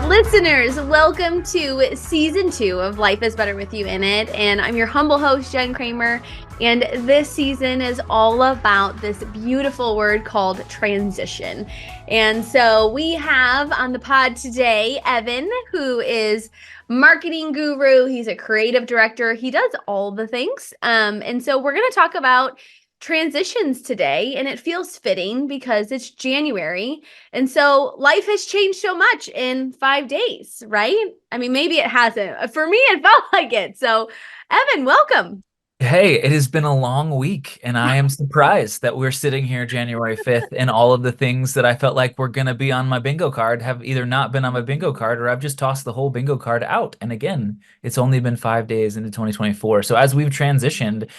Listeners, welcome to season 2 of Life is Better with You in It. And I'm your humble host, Jen Kramer. And this season is all about this beautiful word called transition. And so we have on the pod today, Evan, who is marketing guru. He's a creative director. He does all the things. And so we're going to talk about transitions today, and it feels fitting because it's January. And so life has changed so much in 5 days, right? I mean, maybe it hasn't. For me, it felt like it. So, Evan, welcome. Hey, it has been a long week, and I am surprised that we're sitting here January 5th and all of the things that I felt like were going to be on my bingo card have either not been on my bingo card or I've just tossed the whole bingo card out. And again, it's only been 5 days into 2024. So as we've transitioned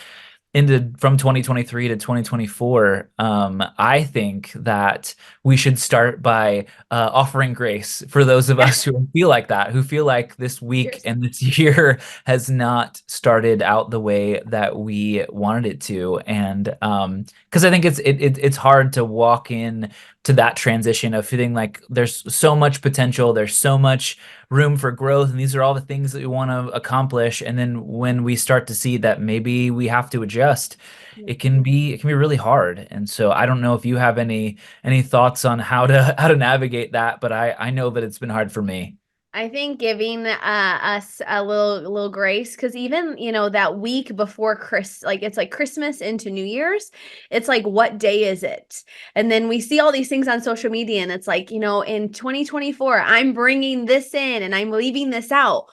into from 2023 to 2024, I think that we should start by offering grace for those of us who feel like that, who feel like this week and this year has not started out the way that we wanted it to. And because I think it's hard to walk in to that transition of feeling like there's so much potential, there's so much room for growth, and these are all the things that we want to accomplish. And then when we start to see that maybe we have to adjust, it can be really hard. And so I don't know if you have any thoughts on how to navigate that, but I know that it's been hard for me. I think giving us a little grace, because even that week before it's like Christmas into New Year's, it's like, what day is it? And then we see all these things on social media, and it's like, in 2024, I'm bringing this in and I'm leaving this out.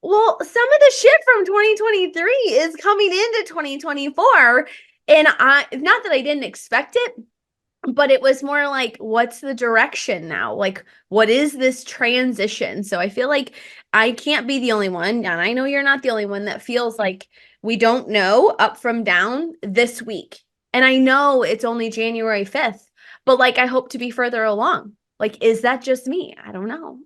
Well, some of the shit from 2023 is coming into 2024, and not that I didn't expect it, but it was more like, what's the direction now? Like, what is this transition? So I feel like I can't be the only one, and I know you're not the only one, that feels like we don't know up from down this week. And I know it's only January 5th, but like, I hope to be further along. Like, is that just me? I don't know.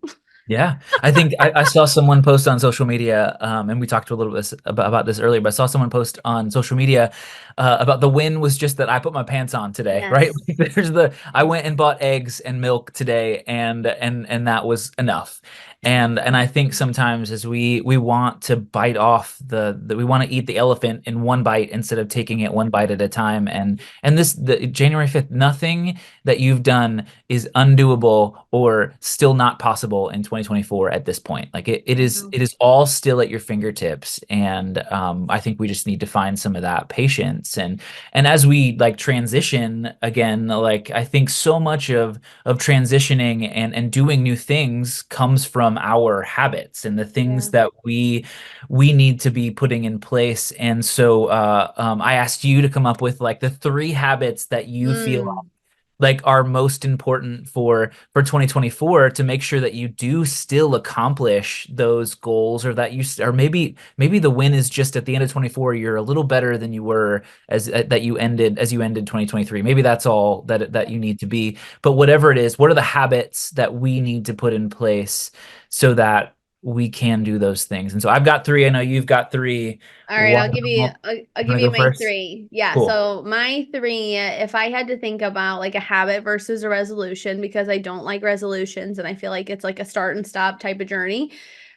Yeah, I think I saw someone post on social media, and we talked a little bit about this earlier, but I saw someone post on social media about the win was just that I put my pants on today, right? Yes. I went and bought eggs and milk today, and that was enough. And I think sometimes as we want to bite off we want to eat the elephant in one bite instead of taking it one bite at a time. And the January 5th, nothing that you've done is undoable or still not possible in 2024 at this point. Like it is all still at your fingertips. And I think we just need to find some of that patience. And as we like transition again, like I think so much of transitioning and doing new things comes from our habits and the things Yeah. that we need to be putting in place. And so I asked you to come up with like the 3 habits that you feel Mm. like are most important for 2024 to make sure that you do still accomplish those goals, or that or maybe the win is just at the end of 24 you're a little better than you were as you ended 2023. Maybe that's all that you need to be. But whatever it is, what are the habits that we need to put in place so that we can do those things? And so I've got 3. I know you've got 3. All right, What, I'll give wanna you go my first? 3. Yeah, Cool. so my 3, if I had to think about like a habit versus a resolution, because I don't like resolutions and I feel like it's like a start and stop type of journey.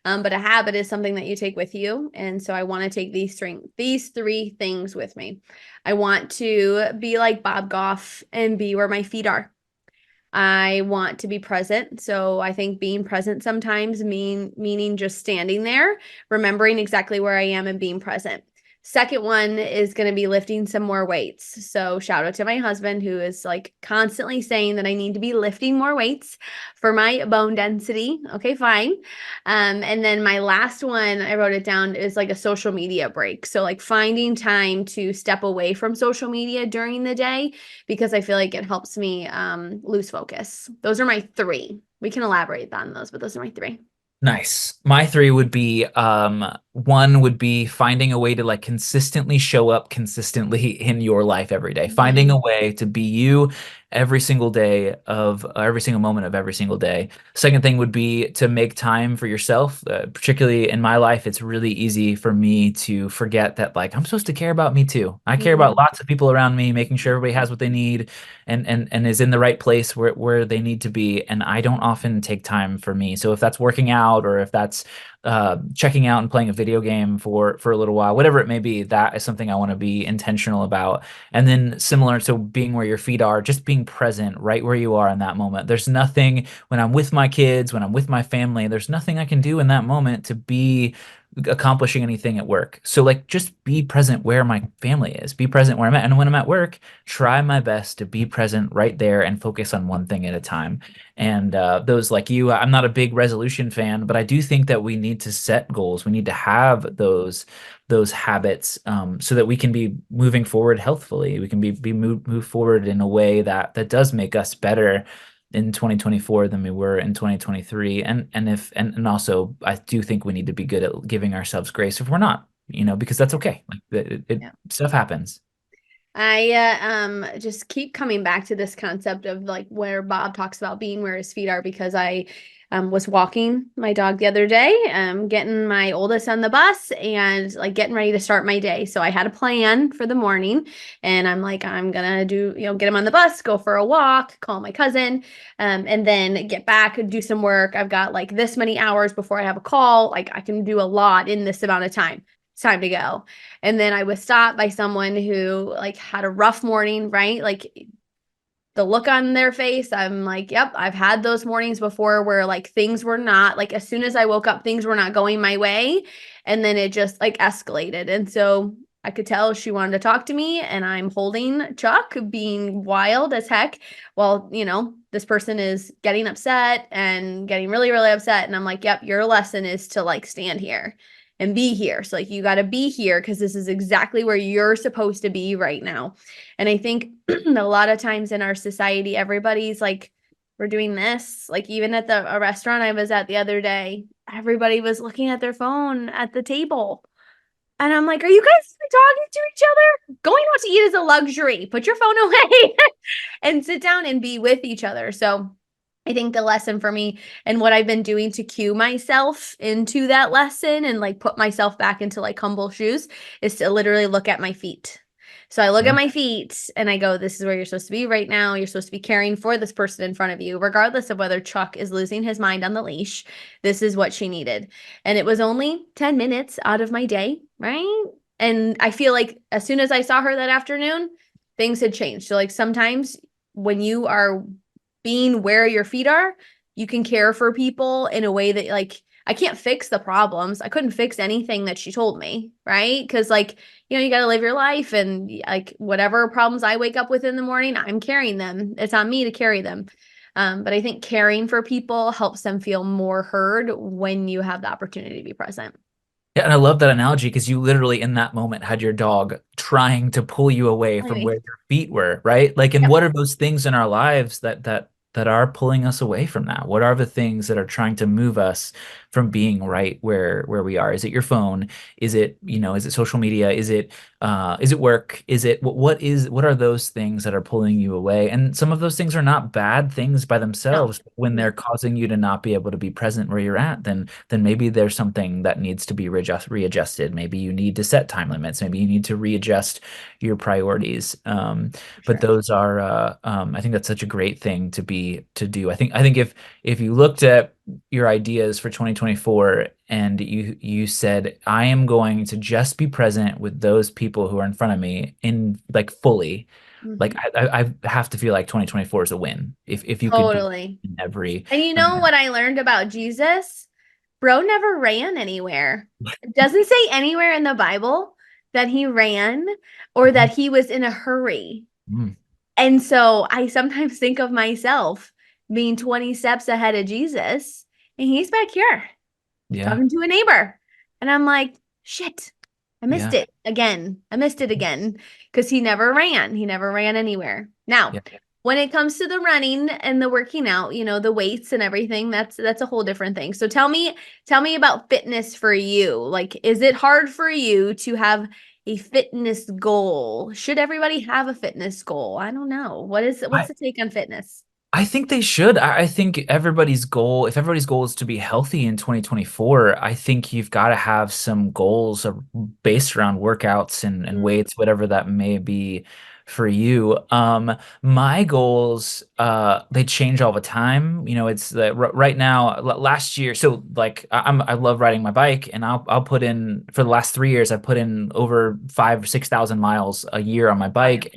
But a habit is something that you take with you. And so I want to take these 3 things with me. I want to be like Bob Goff and be where my feet are. I want to be present. So I think being present sometimes meaning just standing there, remembering exactly where I am and being present. Second one is going to be lifting some more weights. So shout out to my husband, who is like constantly saying that I need to be lifting more weights for my bone density. Okay, fine. And then my last one, I wrote it down, is like a social media break. So like finding time to step away from social media during the day, because I feel like it helps me lose focus. Those are my 3. We can elaborate on those, but those are my 3. Nice. My 3 would be one would be finding a way to like consistently show up consistently in your life every day. Finding a Mm. way to be you every single day of every single moment of every single day. Second thing would be to make time for yourself. Particularly in my life, it's really easy for me to forget that like I'm supposed to care about me too. I care about Mhm. lots of people around me, making sure everybody has what they need and is in the right place where they need to be. And I don't often take time for me. So if that's working out or if that's checking out and playing a video game for a little while, whatever it may be, that is something I want to be intentional about. And then similar to being where your feet are, just being present right where you are in that moment. There's nothing when I'm with my kids, when I'm with my family, there's nothing I can do in that moment to be accomplishing anything at work. So like just be present where my family is, be present where I'm at. And when I'm at work, try my best to be present right there and focus on one thing at a time. And those like you, I'm not a big resolution fan, but I do think that we need to set goals. We need to have those habits so that we can be moving forward healthfully. We can move forward in a way that does make us better in 2024 than we were in 2023. And also I do think we need to be good at giving ourselves grace if we're not, because that's okay. Like Yeah. stuff happens. I just keep coming back to this concept of like where Bob talks about being where his feet are because I was walking my dog the other day, getting my oldest on the bus and like getting ready to start my day. So I had a plan for the morning and I'm like, I'm gonna do, get him on the bus, go for a walk, call my cousin, and then get back and do some work. I've got like this many hours before I have a call. Like I can do a lot in this amount of time. It's time to go. And then I was stopped by someone who like had a rough morning, right? Like the look on their face, I'm like, yep, I've had those mornings before where like things were not like as soon as I woke up, things were not going my way. And then it just like escalated. And so I could tell she wanted to talk to me, and I'm holding Chuck, being wild as heck, while, this person is getting upset and getting really, really upset. And I'm like, yep, your lesson is to like stand here and be here. So like you got to be here because this is exactly where you're supposed to be right now. And I think a lot of times in our society, everybody's like, we're doing this. Like even at a restaurant I was at the other day, everybody was looking at their phone at the table. And I'm like, are you guys talking to each other? Going out to eat is a luxury. Put your phone away and sit down and be with each other. So I think the lesson for me and what I've been doing to cue myself into that lesson and like put myself back into like humble shoes is to literally look at my feet. So I look at Yeah. my feet and I go, this is where you're supposed to be right now. You're supposed to be caring for this person in front of you, regardless of whether Chuck is losing his mind on the leash. This is what she needed. And it was only 10 minutes out of my day, right? And I feel like as soon as I saw her that afternoon, things had changed. So like sometimes when you are being where your feet are, you can care for people in a way that like I can't fix the problems. I couldn't fix anything that she told me, right? Because like, you got to live your life and like whatever problems I wake up with in the morning, I'm carrying them. It's on me to carry them. But I think caring for people helps them feel more heard when you have the opportunity to be present. Yeah, and I love that analogy because you literally in that moment had your dog trying to pull you away from where Anyway, your feet were, right? Like, and yep, what are those things in our lives that are pulling us away from that? What are the things that are trying to move us from being right where we are? Is it your phone? Is it social media? Is it work? What are those things that are pulling you away? And some of those things are not bad things by no, themselves. When no, they're causing you to not be able to be present where you're at, then maybe there's something that needs to be readjusted. Maybe you need to set time limits. Maybe you need to readjust your priorities. for But sure. those are, I think that's such a great thing to do. I think if you looked at your ideas for 2024 and you said, I am going to just be present with those people who are in front of me in like fully, like Mhm. I have to feel like 2024 is a win if you could do Totally. in every And you know event. what I learned about Jesus? Bro never ran anywhere. It doesn't say anywhere in the Bible that he ran or that he was in a hurry. Mhm. And so I sometimes think of myself being 20 steps ahead of Jesus, and he's back here Yeah, talking to a neighbor. And I'm like, shit, I missed yeah, it again. I missed it again because he never ran. He never ran anywhere. Now, yeah. when it comes to the running and the working out, the weights and everything, that's a whole different thing. So tell me about fitness for you. Like, is it hard for you to have a fitness goal. Should everybody have a fitness goal? I don't know. What's I the take on fitness? I think they should. I think everybody's goal, if everybody's goal is to be healthy in 2024, I think you've got to have some goals based around workouts and Mm, weights, whatever that may be for you. My goals, they change all the time. You know, it's right now, last year. So like I love riding my bike, and I'll put in, for the last 3 years, I've put in over 5 or 6 thousand miles a year on my fine. bike.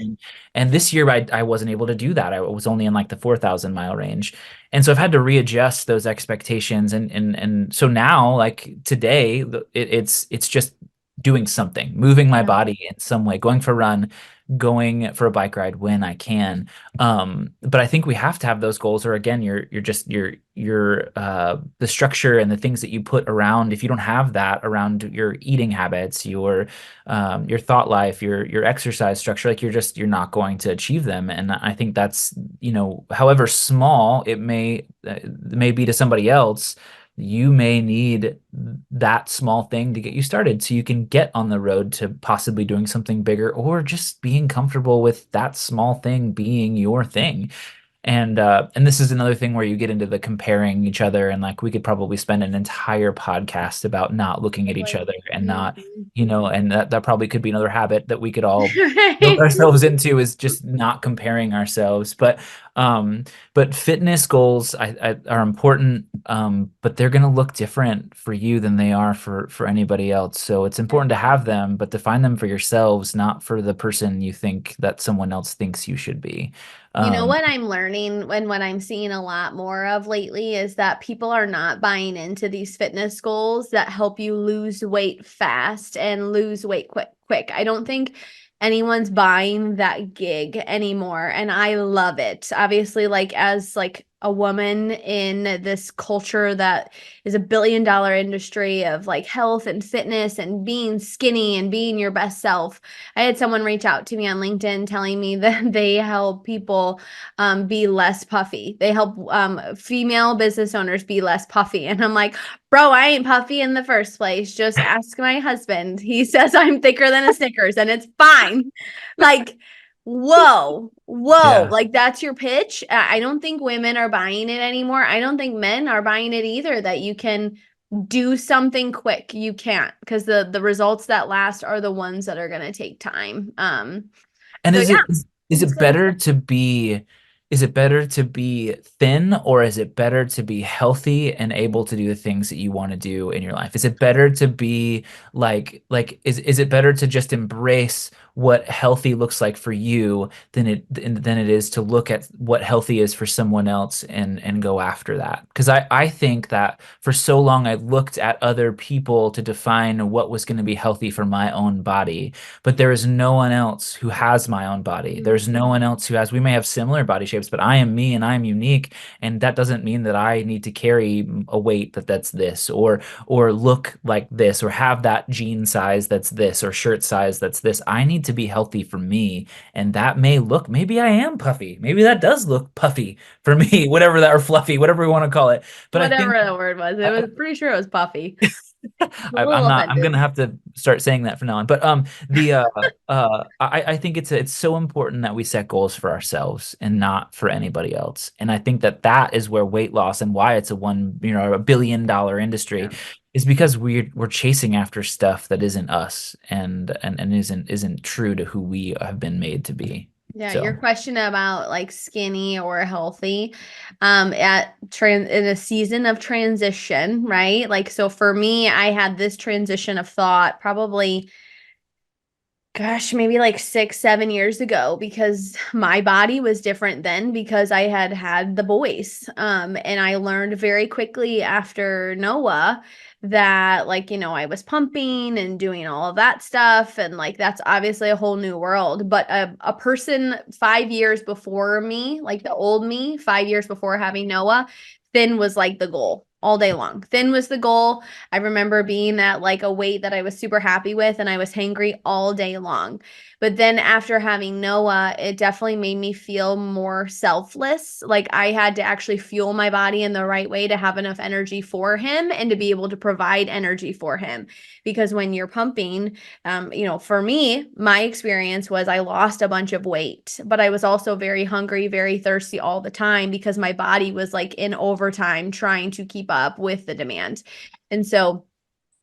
And this year I wasn't able to do that. I was only in like the 4,000 mile range. And so I've had to readjust those expectations. And so now, like today, it's just doing something, moving my Yeah. body in some way, going for a run, going for a bike ride when I can. But I think we have to have those goals, or again, the structure and the things that you put around, if you don't have that around your eating habits, your thought life, your exercise structure, like you're not going to achieve them. And I think that's, however small it may be to somebody else, you may need that small thing to get you started so you can get on the road to possibly doing something bigger, or just being comfortable with that small thing being your thing. And this is another thing where you get into the comparing each other, and like we could probably spend an entire podcast about not looking at each Like, other and not, mhm. and that probably could be another habit that we could all build Right. ourselves into, is just not comparing ourselves. But fitness goals are important, but they're going to look different for you than they are for anybody else. So it's important to have them, but define them for yourselves, not for the person you think that someone else thinks you should be. You know Um, what I'm learning and what I'm seeing a lot more of lately is that people are not buying into these fitness goals that help you lose weight fast and lose weight quick. I don't think anyone's buying that gig anymore, and I love it. Obviously, like as like a woman in this culture that is $1 billion industry of like health and fitness and being skinny and being your best self. I had someone reach out to me on LinkedIn telling me that they help people be less puffy. They help female business owners be less puffy. And I'm like, bro, I ain't puffy in the first place. Just ask my husband. He says I'm thicker than a Snickers and it's fine. Like, whoa. yeah. Like, that's your pitch. I don't think women are buying it anymore. I don't think men are buying it either, that you can do something quick. You can't, because the results that last are the ones that are going to take time. And So is yeah, it is it's it good. better to be thin, or is it better to be healthy and able to do the things that you want to do in your life? Is it better to be is it better to just embrace what healthy looks like for you than it is to look at what healthy is for someone else and go after that? Because I think that for so long I looked at other people to define what was going to be healthy for my own body, but there is no one else who has my own body. There's no one else who has, we may have similar body shapes, but I am me and I am unique. And that doesn't mean that I need to carry a weight that's this, or look like this, or have that jean size that's this, or shirt size that's this. I need to be healthy for me. And that may look, maybe I am puffy. Maybe that does look puffy for me, whatever that, or fluffy, whatever we want to call it. But I think Whatever the word was. It was pretty sure it was puffy. A I'm little not. I'm offended. gonna have to start saying that from now on. But the I think it's so important that we set goals for ourselves and not for anybody else. And I think that is where weight loss, and why it's $1 billion industry, Yeah. is because we're chasing after stuff that isn't us, and isn't true to who we have been made to be. Yeah, your So. question about like skinny or healthy, at in a season of transition, right? Like, so for me, I had this transition of thought probably, gosh, maybe like 6, 7 years ago, because my body was different then because I had had the boys. And I learned very quickly after Noah that, like, I was pumping and doing all of that stuff. And like, that's obviously a whole new world. But a person 5 years before me, like the old me, 5 years before having Noah, thin was like the goal. all day long. Thin was the goal. I remember being at like a weight that I was super happy with, and I was hangry all day long. But then after having Noah, it definitely made me feel more selfless. Like I had to actually fuel my body in the right way to have enough energy for him and to be able to provide energy for him. Because when you're pumping, for me, my experience was I lost a bunch of weight, but I was also very hungry, very thirsty all the time because my body was like in overtime trying to keep up with the demand. And so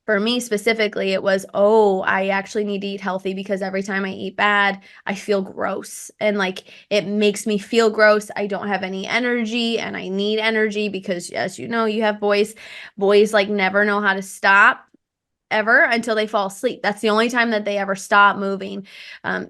for me specifically, it was, oh, I actually need to eat healthy because every time I eat bad, I feel gross. And like it makes me feel gross. I don't have any energy and I need energy because, as you know, you have boys. Boys like never know how to stop ever until they fall asleep. That's the only time that they ever stop moving.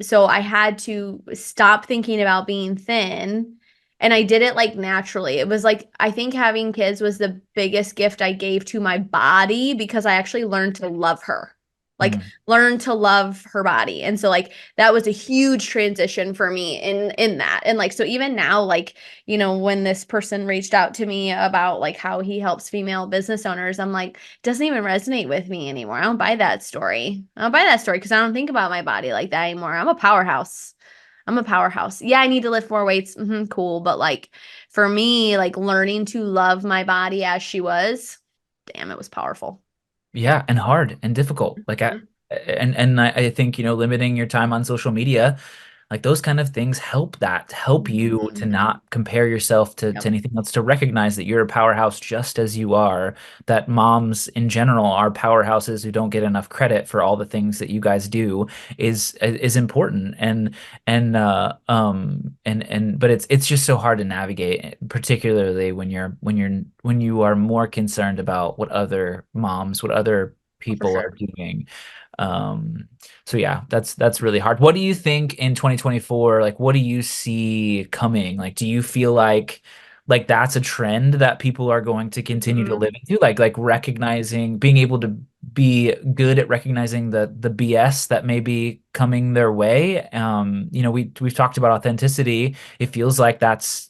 So I had to stop thinking about being thin. And I did it like naturally. It was like, I think having kids was the biggest gift I gave to my body because I actually learned to love her, like Mm. learn to love her body. And so like that was a huge transition for me in that. And like so even now, like, when this person reached out to me about like how he helps female business owners, I'm like, it doesn't even resonate with me anymore. I don't buy that story. I don't buy that story because I don't think about my body like that anymore. I'm a powerhouse. I'm a powerhouse. Yeah, I need to lift more weights. Cool. But like for me, like learning to love my body as she was, damn, it was powerful. Yeah, and hard and difficult. Mhm. I think, limiting your time on social media, like those kind of things help you to Mhm. not compare yourself to Yep. anything else, to recognize that you're a powerhouse just as you are, that moms in general are powerhouses who don't get enough credit for all the things that you guys do is important. But it's just so hard to navigate, particularly when you are more concerned about what other moms, what other Oh, for people are sure. doing. Um, so yeah, that's really hard. What do you think in 2024, like what do you see coming? Like do you feel like that's a trend that people are going to continue to Mhm. live into? Like recognizing, being able to be good at recognizing the BS that may be coming their way. We've talked about authenticity. It feels like that's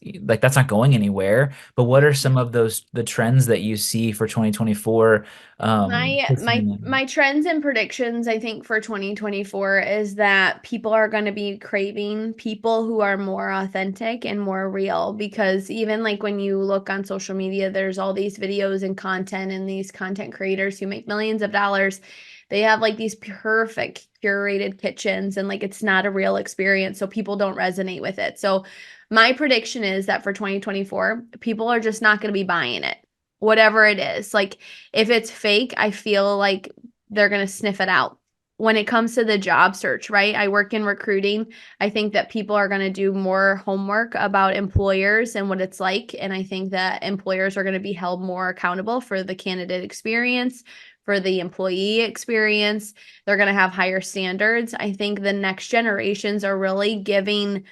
not going anywhere. But what are some of the trends that you see for 2024? My trends and predictions, I think, for 2024 is that people are going to be craving people who are more authentic and more real, because even like when you look on social media, there's all these videos and content and these content creators who make millions of dollars. They have like these perfect curated kitchens and like it's not a real experience, so people don't resonate with it. So my prediction is that for 2024, people are just not going to be buying it, whatever it is. Like if it's fake, I feel like they're going to sniff it out. When it comes to the job search, right? I work in recruiting. I think that people are going to do more homework about employers and what it's like. And I think that employers are going to be held more accountable for the candidate experience, for the employee experience. They're going to have higher standards. I think the next generations are really giving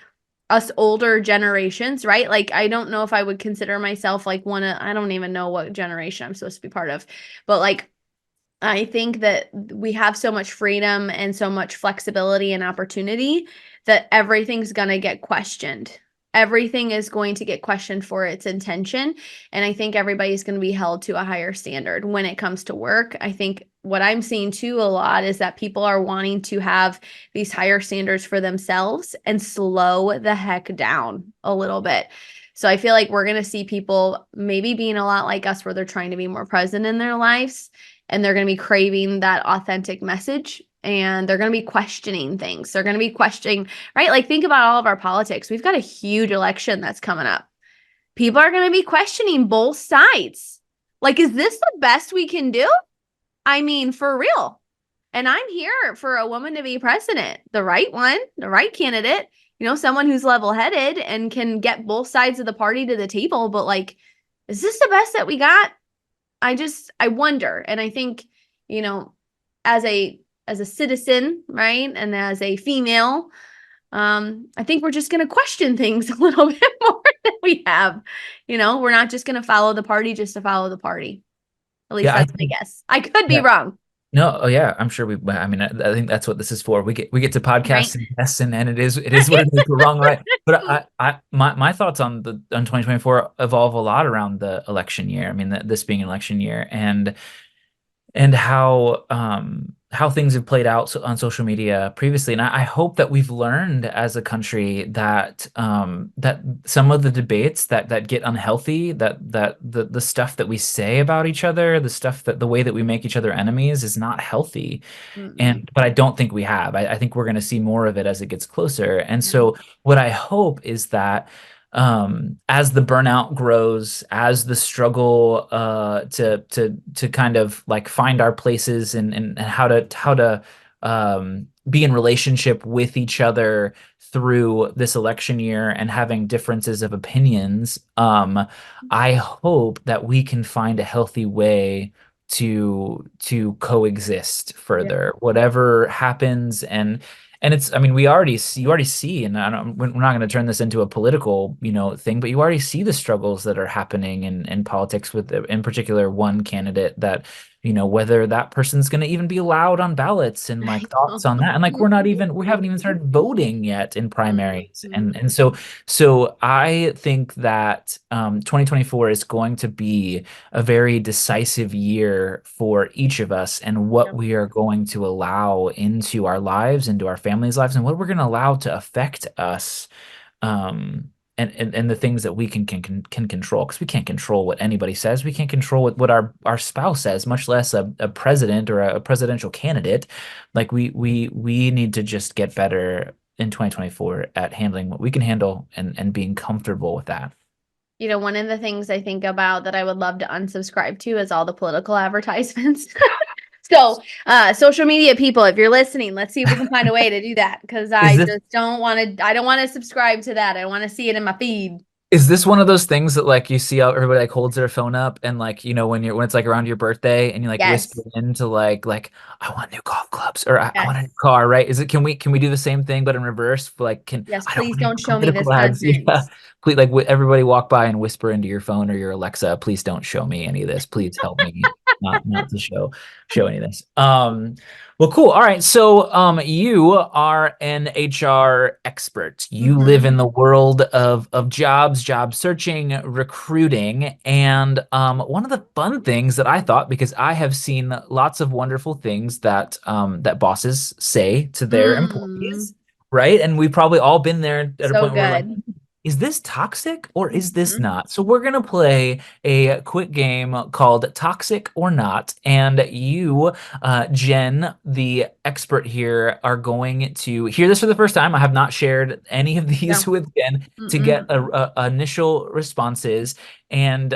us older generations, right? Like I don't know if I would consider myself like I don't even know what generation I'm supposed to be part of. But like I think that we have so much freedom and so much flexibility and opportunity that everything's going to get questioned. Everything is going to get questioned for its intention. And I think everybody's going to be held to a higher standard when it comes to work. I think what I'm seeing too a lot is that people are wanting to have these higher standards for themselves and slow the heck down a little bit. So I feel like we're going to see people maybe being a lot like us where they're trying to be more present in their lives and they're going to be craving that authentic message and they're going to be questioning things. They're going to be questioning, right? Like think about all of our politics. We've got a huge election that's coming up. People are going to be questioning both sides. Like, is this the best we can do? I mean, for real. And I'm here for a woman to be president, the right one, the right candidate, someone who's level headed and can get both sides of the party to the table. But like, is this the best that we got? I wonder. And I think, you know, as a citizen, right? And as a female, I think we're just gonna question things a little bit more than we have. We're not just gonna follow the party just to follow the party. At least Yeah, I that's my think guess. I could be yeah. wrong. No, oh yeah, I'm sure I mean, I think that's what this is for. We get to Right. podcast and yes, and it is what it is. We're wrong, right? But my thoughts on 2024 evolve a lot around the election year. I mean, this being an election year, and how things have played out on social media previously. And I hope that we've learned as a country that that some of the debates that get unhealthy, that the stuff that we say about each other, the way that we make each other enemies is not healthy. Mm-mm. And but I don't think we have. I think we're going to see more of it as it gets closer. And Yeah. so what I hope is that as the burnout grows, as the struggle to kind of like find our places and how to be in relationship with each other through this election year and having differences of opinions, I hope that we can find a healthy way to coexist Yeah. further, whatever happens. And it's, I mean, you already see, and we're not going to turn this into a political, thing, but you already see the struggles that are happening in politics with, in particular, one candidate that, whether that person's going to even be allowed on ballots and like I thoughts on that. And like, know. we haven't even started voting yet in primaries. Mhm. And so I think that 2024 is going to be a very decisive year for each of us and what Yep. we are going to allow into our lives, into our families' lives, and what we're going to allow to affect us. And the things that we can control, because we can't control what anybody says. We can't control what our spouse says, much less a president or a presidential candidate. Like we need to just get better in 2024 at handling what we can handle and being comfortable with that. One of the things I think about that I would love to unsubscribe to is all the political advertisements. So, social media people, if you're listening, let's see if we can find a way to do that because Is I this just I don't want to subscribe to that. I want to see it in my feed. Is this one of those things that like you see how everybody like holds their phone up and like when it's like around your birthday and you like whisper Yes. into like I want new golf clubs or I want a new Yes. car, right? Is it can we do the same thing but in reverse? Like can Yes. I don't Please want any don't show me this political ads. Yeah. nonsense. Please like everybody walk by and whisper into your phone or your Alexa, please don't show me any of this. Please help me not to show any of this. Well, cool. All right. So, you are an HR expert. You live Hmm. in the world of jobs, job searching, recruiting, and one of the fun things that I thought, because I have seen lots of wonderful things that bosses say to their Mm. employees, right? And we've probably all been there at a So point where we're like, good. is this toxic or is this Mhm. not? So we're gonna play a quick game called Toxic or Not, and you, Jen, the expert here, are going to hear this for the first time. I have not shared any of these No. with Jen to get Mm-mm. initial responses and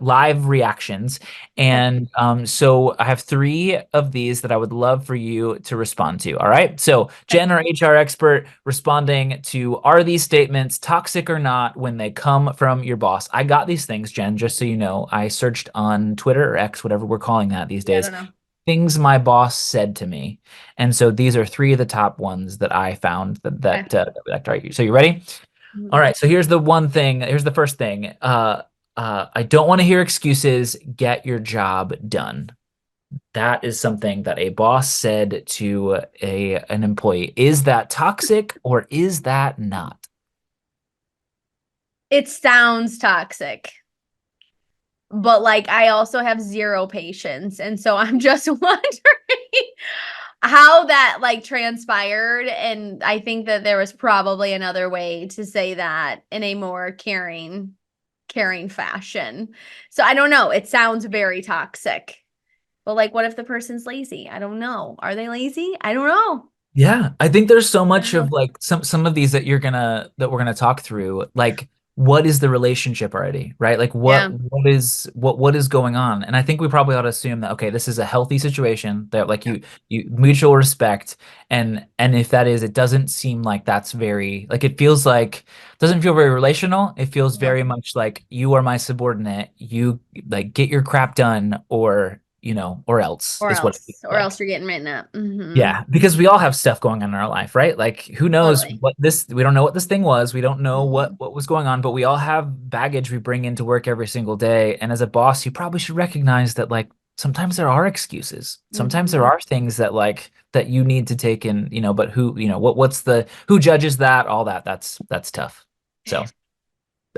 live reactions. And so I have three of these that I would love for you to respond to. All right. So Okay. Jen, our HR expert, responding to are these statements toxic or not when they come from your boss? I got these things, Jen, just so you know. I searched on Twitter or X, whatever we're calling that these Yeah, I days, don't know. things my boss said to me. And so these are three of the top ones that I found Okay. that right. So you ready? All Mhm. right. So here's the one thing. Here's the first thing. I don't want to hear excuses. Get your job done. That is something that a boss said to an employee. Is that toxic or is that not? It sounds toxic, but like I also have zero patience. And so I'm just wondering how that like transpired. And I think that there was probably another way to say that in a more caring fashion. So I don't know. It sounds very toxic. But like what if the person's lazy? I don't know. Are they lazy? I don't know. Yeah, I think there's so I don't much of know. like some of these that we're gonna talk through. Like, what is the relationship already, right? Like, Yeah. what is going on? And I think we probably ought to assume that okay, this is a healthy situation that like you mutual respect, and if that is, it doesn't seem like that's very like it feels like doesn't feel very relational. It feels Yeah. very much like you are my subordinate. You like get your crap done, or else is what it feels Or like. else you're getting written up. Yeah, because we all have stuff going on in our life, right? Like who knows Totally. we don't know what this thing was. We don't know what Mhm. what was going on, but we all have baggage we bring into work every single day. And as a boss, you probably should recognize that like sometimes there are excuses. Sometimes there Mhm. are things that like that you need to take in, but who, what's the who judges that, all that. That's tough. So,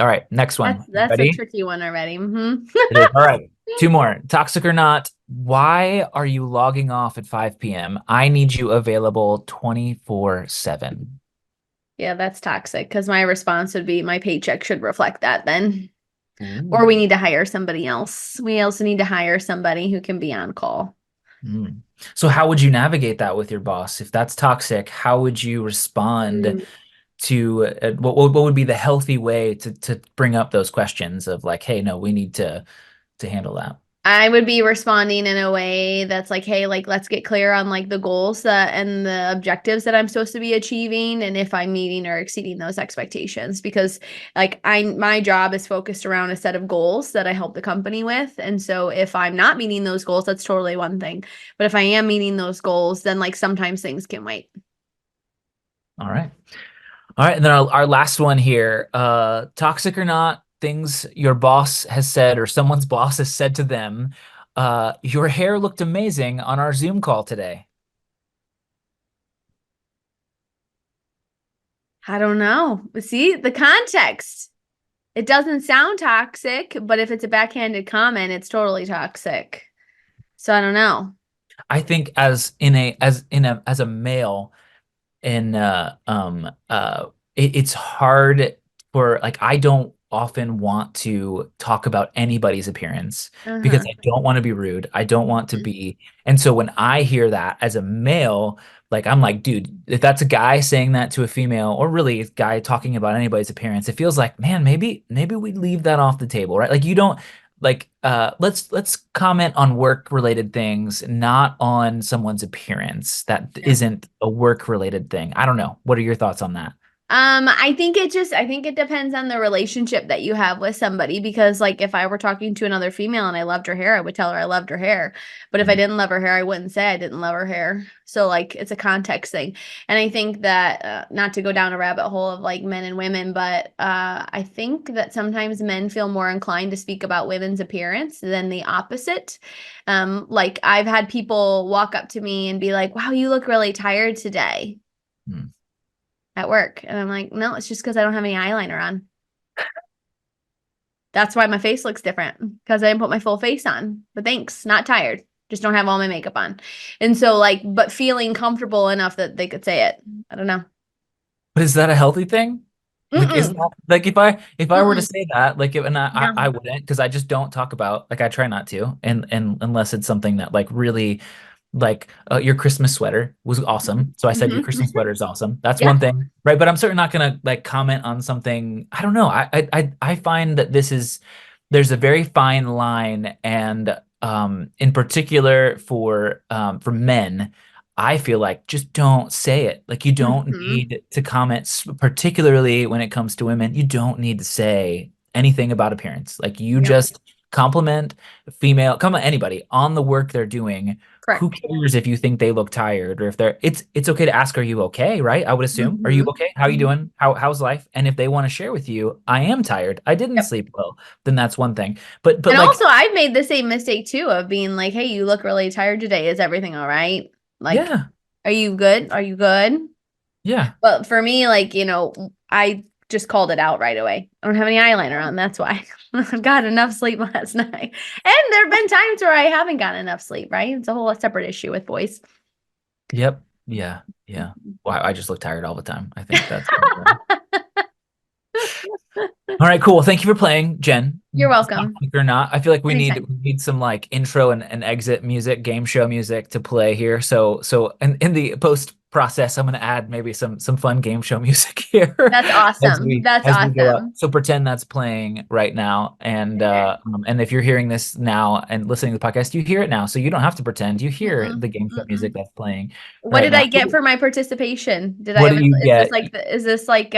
all right, next one. That's a Ready? tricky one already. Hmm. It is. All right. Two more. Toxic or not, why are you logging off at 5 p.m.? I need you available 24/7. Yeah, that's toxic because my response would be my paycheck should reflect that then. Or we Ooh. need to hire somebody else. We also need to hire somebody who can be on call. Mm. So how would you navigate that with your boss? If that's toxic, how would you respond Mm. to what would be the healthy way to bring up those questions of like, hey, no, we need to handle that. I would be responding in a way that's like, hey, like let's get clear on like the goals that and the objectives that I'm supposed to be achieving and if I'm meeting or exceeding those expectations because like my job is focused around a set of goals that I help the company with. And so if I'm not meeting those goals, that's totally one thing. But if I am meeting those goals, then like sometimes things can wait. All right. All right, and then our last one here, toxic or not, things your boss has said or someone's boss has said to them, your hair looked amazing on our Zoom call today. I don't know. See, the context. It doesn't sound toxic, but if it's a backhanded comment, it's totally toxic. So I don't know. I think as a male, and it's hard for like I don't often want to talk about anybody's appearance because Uh-huh. I don't want to be rude. I don't want to be. And so when I hear that as a male, like I'm like, dude, if that's a guy saying that to a female or really a guy talking about anybody's appearance, it feels like, man, maybe we leave that off the table, right? Like you don't like let's comment on work related things, not on someone's appearance. That Yeah. isn't a work related thing. I don't know. What are your thoughts on that? I think it depends on the relationship that you have with somebody because like if I were talking to another female and I loved her hair, I would tell her I loved her hair. But if I Mm, didn't love her hair, I wouldn't say I didn't love her hair. So like it's a context thing. And I think that not to go down a rabbit hole of like men and women, but I think that sometimes men feel more inclined to speak about women's appearance than the opposite. Like I've had people walk up to me and be like, "Wow, you look really tired today." mm. At work. And I'm like, no, it's just because I don't have any eyeliner on. That's why my face looks different because I didn't put my full face on. But thanks, not tired. Just don't have all my makeup on. And so, like, but feeling comfortable enough that they could say it. I don't know. But is that a healthy thing? Like, is that Mm-mm. like if I were to Mm-mm. say that, like, and I No. wouldn't because I just don't talk about like I try not to, and unless it's something that like really like your Christmas sweater was awesome. So I said your Mm-hmm. Christmas sweater is awesome. That's Yeah. one thing, right? But I'm certainly not gonna like comment on something. I don't know. I find that there's a very fine line, and in particular for men. I feel like just don't say it. Like you don't Mm-hmm. need to comment, particularly when it comes to women. You don't need to say anything about appearance. Like you Yep. just compliment anybody on the work they're doing. Who Correct. cares if you think they look tired or if they're it's okay to ask, are you okay, right? I would assume. Are you Mm-hmm. okay? How are you Mm-hmm. doing? How's life? And if they want to share with you, I am tired. I didn't Yep. sleep well, then that's one thing. But And like, also, I've made the same mistake too of being like, hey, you look really tired today. Is everything all right? Like, yeah, are you good? Are you good? yeah. But for me, like, I just called it out right away. I don't have any eyeliner on. That's why I've got enough sleep last night. And there have been times where I haven't gotten enough sleep, right? It's a whole separate issue with boys. Yep. Yeah. Yeah. Well, I just look tired all the time. I think that's all right, cool. Thank you for playing, Jen. You're welcome. Topic or not, I feel like we need Anytime. we need some like intro and exit music, game show music to play here. So in the post process, I'm gonna add maybe some fun game show music here That's as awesome. we That's as we go up. awesome. So pretend that's playing right now, Okay. and if you're hearing this now and listening to the podcast, you hear it now. So you don't have to pretend. You hear Mm-mm. the game show music Mm-mm. that's playing What right did now. I get for my participation? Did I What have do you is this get? like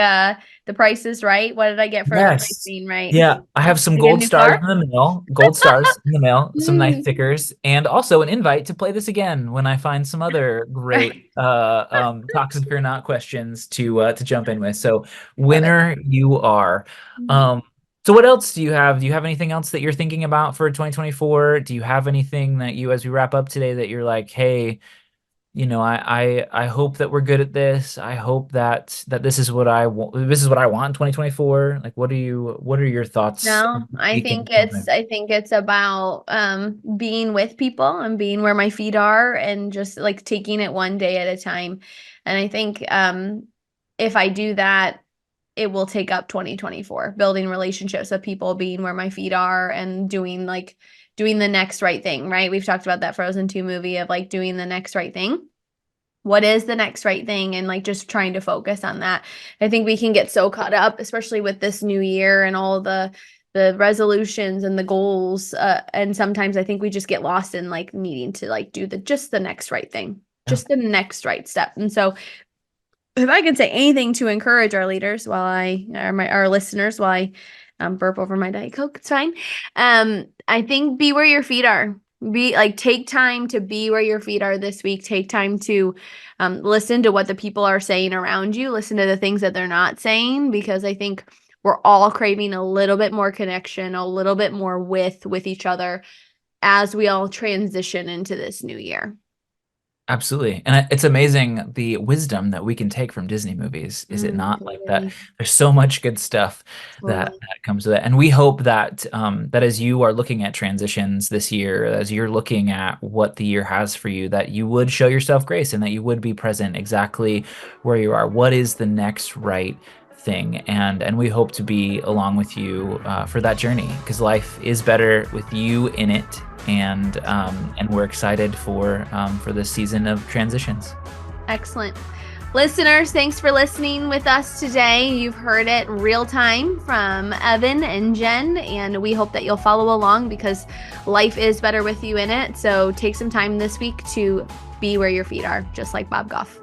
the price is right? What did I get for the price Yes. being right? Yeah, I have some I get a gold new stars car? in the mail, gold stars in the mail, some nice Mm. stickers, and also an invite to play this again when I find some other great Right. toxic or not questions to jump in with. So Love it. winner you are. Mhm. Um So what else do you have? Do you have anything else that you're thinking about for 2024? Do you have anything that you, as we wrap up today, that you're like, hey, I hope that we're good at this. I hope that this is what I want. This is what I want in 2024. Like, what are your thoughts No, I speaking? think it's about being with people and being where my feet are and just like taking it one day at a time. And I think if I do that, it will take up 2024, building relationships with people, being where my feet are and doing the next right thing, right? We've talked about that Frozen 2 movie of like doing the next right thing. What is the next right thing, and like just trying to focus on that. I think we can get so caught up, especially with this new year and all the resolutions and the goals, and sometimes I think we just get lost in like needing to like do the next right thing, Yeah. just the next right step. And so if I can say anything to encourage our leaders our listeners while I burp over my Diet Coke, it's fine. I think be where your feet are. Take time to be where your feet are this week. Take time to listen to what the people are saying around you. Listen to the things that they're not saying, because I think we're all craving a little bit more connection, a little bit more with each other as we all transition into this new year. Absolutely. And it's amazing the wisdom that we can take from Disney movies. Is it not like that? Totally, There's so much good stuff totally. that comes with it. And we hope that that as you are looking at transitions this year, as you're looking at what the year has for you, that you would show yourself grace and that you would be present exactly where you are. What is the next right thing? And we hope to be along with you for that journey, because life is better with you in it, and we're excited for this season of transitions. Excellent. Listeners, thanks for listening with us today. You've heard it real time from Evan and Jen, and we hope that you'll follow along because life is better with you in it. So take some time this week to be where your feet are, just like Bob Goff.